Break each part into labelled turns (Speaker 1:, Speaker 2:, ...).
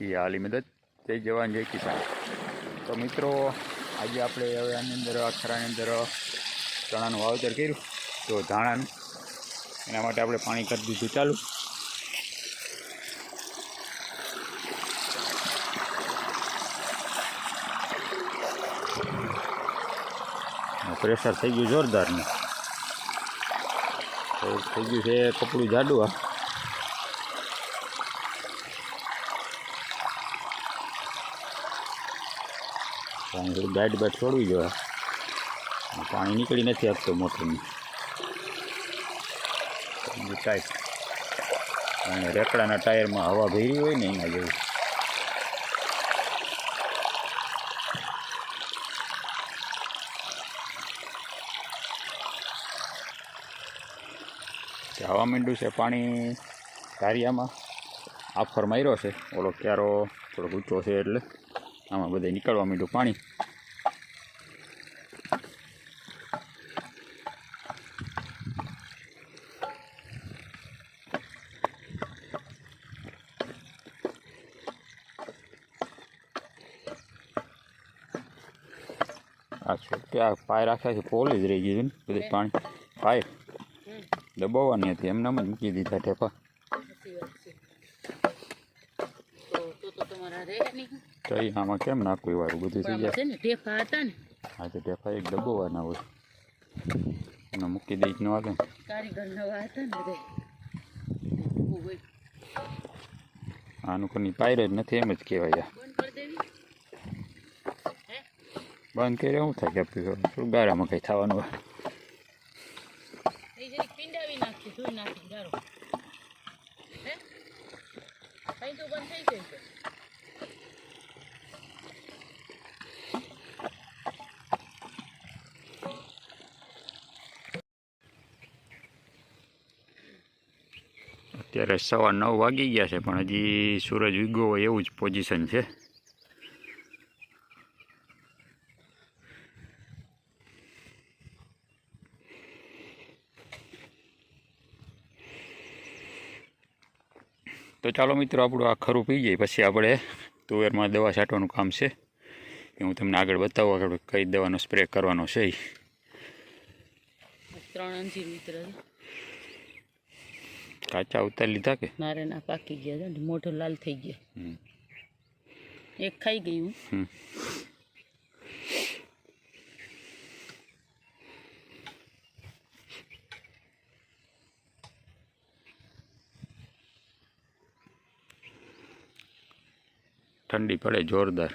Speaker 1: એ હાલી મદદ જય જવાન જય કિસાન। તો મિત્રો આજે આપણે હવે આની અંદર આ ખરાની અંદર ચણાનું વાવેતર કર્યું તો ધાણાનું એના માટે આપણે પાણી કરી દીધું ચાલુ। પ્રેશર થઈ ગયું જોરદાર ને થઈ ગયું છે કપડું જાડું। આ થોડી ગાઈડ બાઈડ છોડવી જોઈએ, પાણી નીકળી નથી આપતો મોટરની ટાઈટ અને રેકડાના ટાયરમાં હવા ભરી હોય ને એના જેવું। હવા માંડ્યું છે પાણી ધારિયામાં, આફર માર્યો છે, ઓલો ક્યારો થોડોક ઊંચો છે એટલે આમાં બધે નીકળવા માંડ્યું પાણી। આ છોકરા પાય રાખ્યા છે, પોલી જ રહી ગઈ છે ને બધે પાણી પાય દબાવવાની હતી, એમનામ જ મૂકી દીધા ઠેપા। તો એ આમાં કેમ નાખવું વાળું બધું થઈ જાય ને ઠેફા હતા ને। હા તો ઠેફા એક દબાવવાના હોય, એમાં મૂકી દઈ જ ન આવે ને, કારીગર નવા હતા ને બધા। આનું કોની પાયર જ નથી એમ જ કહેવાય। બંધ કરે શું થાય કે ગારામાં કંઈ થવાનું હોય। અત્યારે 9:15 વાગી ગયા છે પણ હજી સૂરજ ઉગ્યો હોય એવું જ પોઝિશન છે। તો ચાલો મિત્રો આપણું આ ખરું પી જાય પછી આપણે તુવેરમાં દવા છાંટવાનું કામ છે, એ હું તમને આગળ બતાવું આગળ કઈ દવાનો સ્પ્રે કરવાનો છે।
Speaker 2: 3 અંજીર મિત્ર
Speaker 1: કાચા ઉતારી લીધા કે
Speaker 2: મારે ના પાકી ગયા છે, મોઢું લાલ થઈ ગયા, એક ખાઈ ગયું।
Speaker 1: ઠંડી પડે જોરદાર,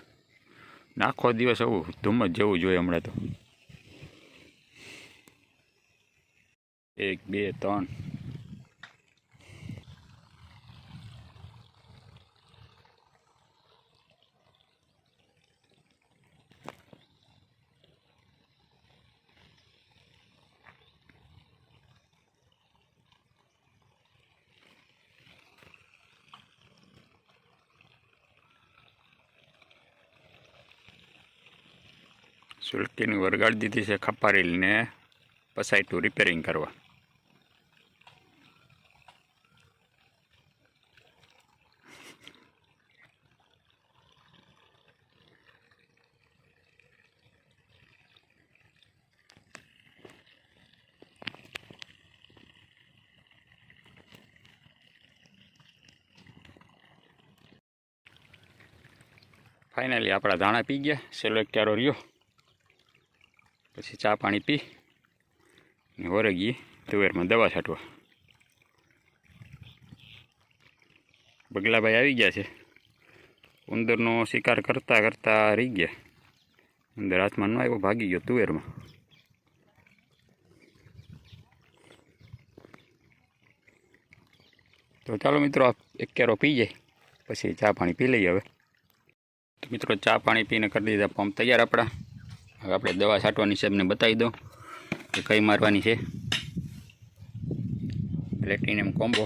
Speaker 1: આખો દિવસ આવું ધુમ્મસ જેવું જોઈએ હમણાં તો। 1 2 3 સુલકીની વરગાડી દીધી છે ખપારેલીને પસાઈટું રિપેરિંગ કરવા। ફાઇનલી આપણા ધાણા પી ગયા, છેલ્લો એક ક્યારો રહ્યો, પછી ચા પાણી પી વરગી તુવેરમાં દવા છાંટવા। બગલાભાઈ આવી ગયા છે, ઉંદરનો શિકાર કરતા કરતા રહી ગયા, અંદર હાથમાં ન આવ્યો, ભાગી ગયો તુવેરમાં। તો ચાલો મિત્રો એક કેરો પી જાય પછી ચા પાણી પી લઈએ। હવે તો મિત્રો ચા પાણી પીને કરી દીધા પંપ તૈયાર આપણા। હવે આપણે દવા છાંટવાની છે એમને બતાવી દઉં કે કઈ મારવાની છે। Platinum combo.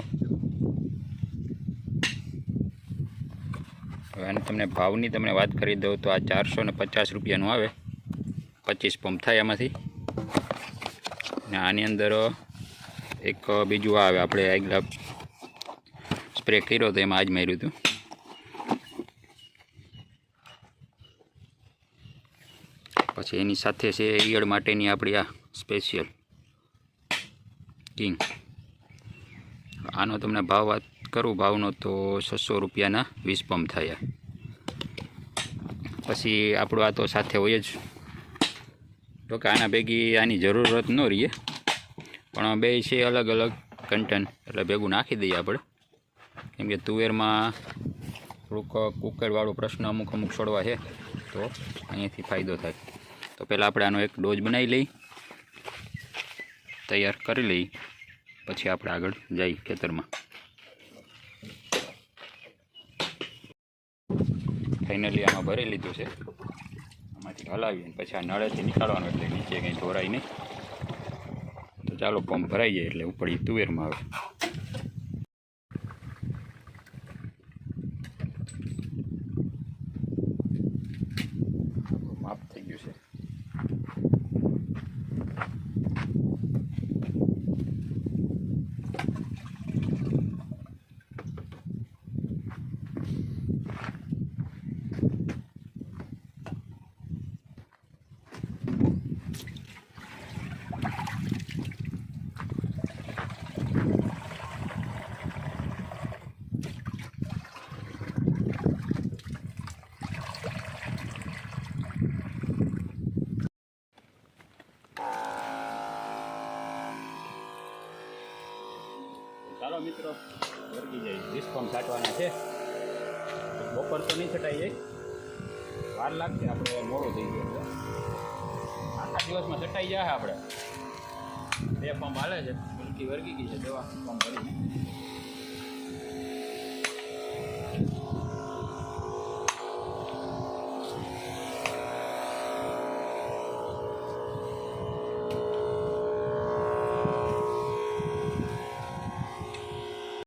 Speaker 1: હવે આને તમને ભાવની તમને વાત કરી દઉં તો આ 450 રૂપિયાનું આવે, 25 પંપ થાય આમાંથી। ને આની અંદર એક બીજું આવે, આપણે આગલા સ્પ્રે કર્યો તો એમાં આજ માર્યું હતું, પછી એની સાથે છે ઈયળ માટેની આપણી આ સ્પેશિયલ કિંગ. આનો તમને ભાવ વાત કરું ભાવનો તો 600 રૂપિયાના 20 પંપ થયા. પછી આપણું આ તો સાથે હોય જ, તો કે આના ભેગી આની જરૂરત ન રહીએ, પણ બે છે અલગ અલગ કન્ટેન્ટ એટલે ભેગું નાખી દઈએ આપણે. કેમ કે તુવેરમાં થોડુંક કુકરવાળો પ્રશ્ન અમુક છોડવા છે, તો અહીંયાથી ફાયદો થાય. તો પહેલાં આપણે આનો એક ડોઝ બનાવી લઈ, તૈયાર કરી લઈ, પછી આપણે આગળ જઈ ખેતરમાં. ફાઇનલી આમાં ભરી લીધું છે, આમાંથી હલાવીને પછી આ નળેથી નીકાળવાનું એટલે નીચે કંઈ ઢોરાય નહીં. તો ચાલો પંપ ભરાઈ જાય એટલે ઉપડી તુવેરમાં આવે. માપ થઈ ગયું છે. ચાલો મિત્રો, વર્ગી જાય 20 પંપ છાંટવાના છે. બપોર તો નહીં છટાઈ જાય, વાર લાગશે, આપણે મોડું થઈ ગયું એટલે આખા દિવસમાં છટાઈ જાય. આપણે 2 પંપ હાલે છે, વર્ગી ગઈ છે દવા પંપ ભરીને.